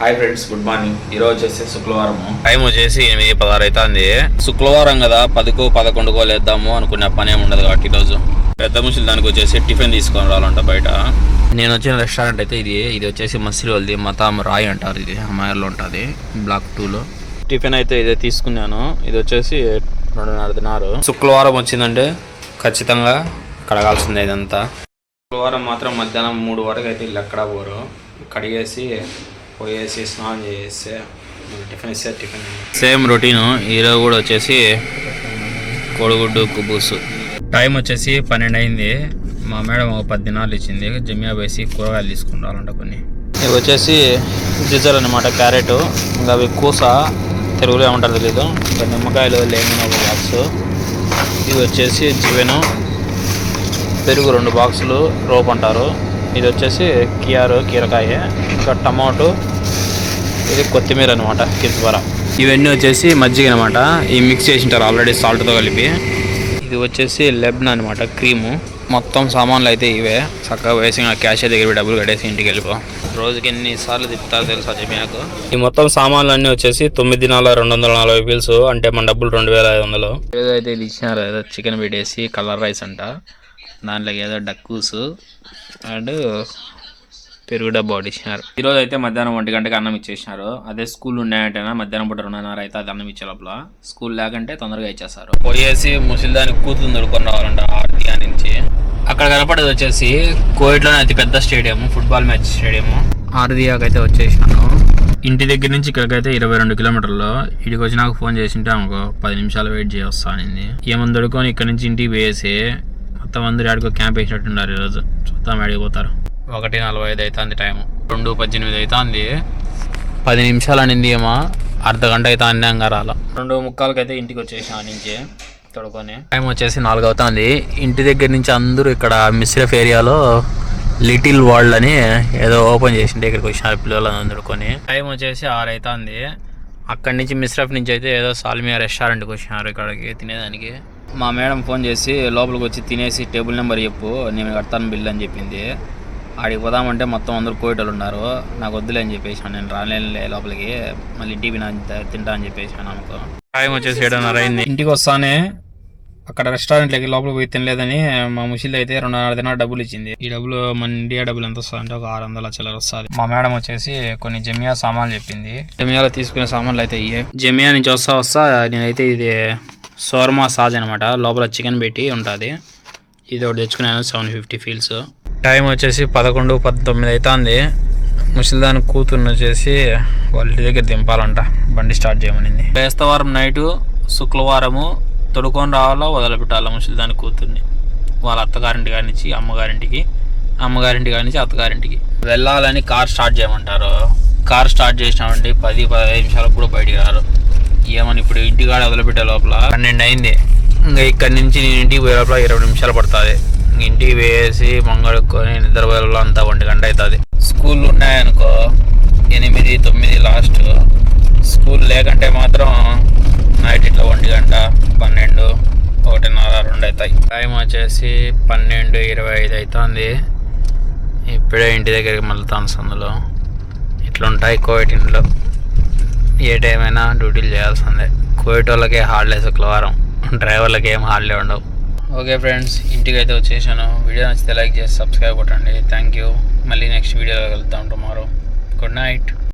Hi friends, good morning. ఈరోజు వచ్చేసి శుక్రవారం, టైం వచ్చేసి 8:16 అవుతుంది. శుక్రవారం కదా, 10కో 11కో లేద్దాము అనుకునే పని ఏమి ఉండదు కాబట్టి ఈరోజు పెద్ద ముసలి దానికి వచ్చేసి టిఫిన్ తీసుకొని రావాలంట బయట. నేను వచ్చిన రెస్టారెంట్ అయితే ఇది వచ్చేసి మసీదు వాళ్ళది, మతాం రాయ్ అంటారు. ఇది అమ్మాయిలో ఉంటుంది, బ్లాక్ 2లో. టిఫిన్ అయితే ఇదే తీసుకున్నాను. ఇది వచ్చేసి 2:30 తిన్నారు. శుక్రవారం వచ్చిందంటే ఖచ్చితంగా కడగాల్సిందే ఇదంతా. శుక్రవారం మాత్రం మధ్యాహ్నం 3 వరకు అయితే ఇల్లు ఎక్కడా పోరు. కడిగేసి పోయేసి స్నానం చేస్తే టిఫిన్ ఇస్తే టిఫిన్. సేమ్ రొటీను ఈరోజు కూడా వచ్చేసి కోడిగుడ్డు కుబూసు. టైం వచ్చేసి 12 అయింది. మా మేడం ఒక 10 దినాలు ఇచ్చింది. జమియా వేసి కూరగాయలు తీసుకుని రావాలంట కొన్ని. ఇవి వచ్చేసి జిజర్ అనమాట, క్యారెట్. ఇంకా అవి కూస, తెలుగులో ఏమంటారు తెలీదు. ఇంకా నిమ్మకాయలు, లెమన్ ఒక బాక్సు. ఇవి వచ్చేసి జివెను, పెరుగు 2 బాక్సులు, రోప్ అంటారు. ఇది వచ్చేసి కీరకాయ, ఇంకా టమాటో, ఇది కొత్తిమీర అనమాట, కిజ్బరా. ఇవన్నీ వచ్చేసి మజ్జిగ అనమాట. ఇవి మిక్స్ చేసింటారు ఆల్రెడీ సాల్ట్తో కలిపి. ఇది వచ్చేసి లెబ్నా అనమాట, క్రీము. మొత్తం సామాన్లు అయితే ఇవే. చక్కగా వేసి క్యాషియర్ దగ్గర డబ్బులు కట్టేసి ఇంటికి వెళ్ళిపో. రోజుకి ఎన్నిసార్లు తిప్పుతారు తెలుసా జమియాకు. ఈ మొత్తం సామాన్లు అన్నీ వచ్చేసి 9 దినాల 240 బిల్స్, అంటే మన డబ్బులు 2500. ఏదో అయితే ఇది ఇచ్చినారు, ఏదో చికెన్ పెట్టేసి కలర్ రైస్ అంట, దాంట్లోకి ఏదో డక్కూసు అండ్ పెరుగు డబ్బా ఒకటి ఇచ్చినారు. ఈరోజు అయితే మధ్యాహ్నం 1 గంటకి అన్నం ఇచ్చేసినారు. అదే స్కూల్ ఉన్నాయంటేనా మధ్యాహ్నం పూట 2:30 అయితే అది అన్నం ఇచ్చే లోపల. స్కూల్ లేకంటే తొందరగా ఇచ్చేస్తారు. పోయేసి ముసలిదానికి కూతురు దొరుకుని రావాలంట ఆర్దియా నుంచి. అక్కడ కనపడేది వచ్చేసి కోవిడ్లోనే అతి పెద్ద స్టేడియం, ఫుట్బాల్ మ్యాచ్ స్టేడియం. ఆర్దియాకి అయితే వచ్చేసినాను. ఇంటి దగ్గర నుంచి ఇక్కడికైతే 22 కిలోమీటర్లు. ఇక్కడికి వచ్చి నాకు ఫోన్ చేసింటే ఒక 10 నిమిషాలు వెయిట్ చేయొస్తా అనింది. ఏమని దొరుకుని ఇక్కడ నుంచి ఇంటికి పోయేసి మొత్తం అందరూ ఆడికో క్యాంప్ వేసినట్టున్నారు. ఈరోజు చూద్దాం ఆడిపోతారు. 1:45 అవుతుంది టైము. 2:18 అవుతుంది. 10 నిమిషాలు అనింది ఏమో, అర్ధ గంట అయితే అన్నంగా రాల. 2:45 అయితే ఇంటికి వచ్చేసి ఆ నుంచి తొడుకొని. టైం వచ్చేసి 4 అవుతుంది. ఇంటి దగ్గర నుంచి అందరూ ఇక్కడ మిస్రఫ్ ఏరియాలో లిటిల్ వరల్డ్ అని ఏదో ఓపెన్ చేసింటే ఇక్కడికి వచ్చినారు పిల్లలను అందరుకొని. టైం వచ్చేసి 6 అవుతుంది. అక్కడి నుంచి మిస్రఫ్ నుంచి అయితే ఏదో సాల్మియా రెస్టారెంట్కి వచ్చినారు ఇక్కడికి తినేదానికి. మా మేడం ఫోన్ చేసి లోపలికి వచ్చి తినేసి టేబుల్ నెంబర్ చెప్పు, నేను కడతాను బిల్ అని చెప్పింది. ఆడికి పోదామంటే మొత్తం అందరూ కోయిటలు ఉన్నారు. నాకు వద్దులే అని చెప్పేసాను, నేను రాలేనులే లోపలికి, మళ్ళీ ఇంటికి తింటా అని చెప్పేసాను అనుకో. టైం వచ్చేసి 7:30 అయింది. ఇంటికి వస్తానే అక్కడ రెస్టారెంట్లోకి లోపలికి పోయి తినలేదని మా ముసిలి అయితే 2:30 దినాలు డబ్బులు ఇచ్చింది. ఈ డబ్బులు మన ఇండియా డబ్బులు ఎంత వస్తుంది అంటే ఒక 600 చిల్లర వస్తుంది. మా మేడం వచ్చేసి కొన్ని జమియా సామాన్లు చెప్పింది. జమియాలో తీసుకునే సామాన్లు అయితే ఇవే. జమియా నుంచి వస్తా నేనైతే ఇది షవర్మా సాజ్ అనమాట, లోపల చికెన్ పెట్టి ఉంటుంది. ఇది ఒకటి తెచ్చుకున్నాను, 750 ఫీల్స్. టైం వచ్చేసి 11:19 అవుతుంది. ముసలిదాని కూతుర్ని వచ్చేసి వాళ్ళ ఇంటి దగ్గర దింపాలంట, బండి స్టార్ట్ చేయమనింది. బేస్తవారం నైటు శుక్రవారము తొడుకొని రావాలో వదిలిపెట్టాలి ముసలిదాని కూతుర్ని. వాళ్ళ అత్తగారింటి కాడి నుంచి అమ్మగారింటికి, అమ్మగారింటి కాడి నుంచి అత్తగారింటికి వెళ్ళాలని కార్ స్టార్ట్ చేయమంటారు. కార్ స్టార్ట్ చేసినామంటే 10-15 నిమిషాలకు కూడా బయటికి రారు. ఏమని ఇప్పుడు ఇంటికాడ వదిలిపెట్టే లోపల 12 అయింది. ఇంకా ఇక్కడి నుంచి నేను ఇంటికి పోయే లోపల 20 నిమిషాలు పడుతుంది. ఇంటికి వేసి మంగడుకొని నిద్రపోయే లోపల అంతా 1 గంట అవుతుంది. School ఉన్నాయనుకో 8-9 last. స్కూల్ లేకంటే మాత్రం నైట్ ఇట్లా 1 గంట, 12, 1:30, 2 అవుతాయి. టైం వచ్చేసి 12:25 అవుతుంది. ఇప్పుడే ఇంటి దగ్గరికి మళ్ళీ సందులో ఇట్లుంటాయి కోవిడ్ ఇంట్లో. ఏ టైం అయినా డ్యూటీలు చేయాల్సిందే. కోవిడ్ వాళ్ళకే హాలిడే శుక్రవారం, డ్రైవర్లకి ఏం హాలిడే ఉండవు. ఓకే ఫ్రెండ్స్, ఇంటికి అయితే వచ్చేసాను. వీడియో నచ్చితే లైక్ చేసి సబ్స్క్రైబ్ కొట్టండి. Thank you. మళ్ళీ నెక్స్ట్ వీడియోలో కలుద్దాం టుమారో. Good night.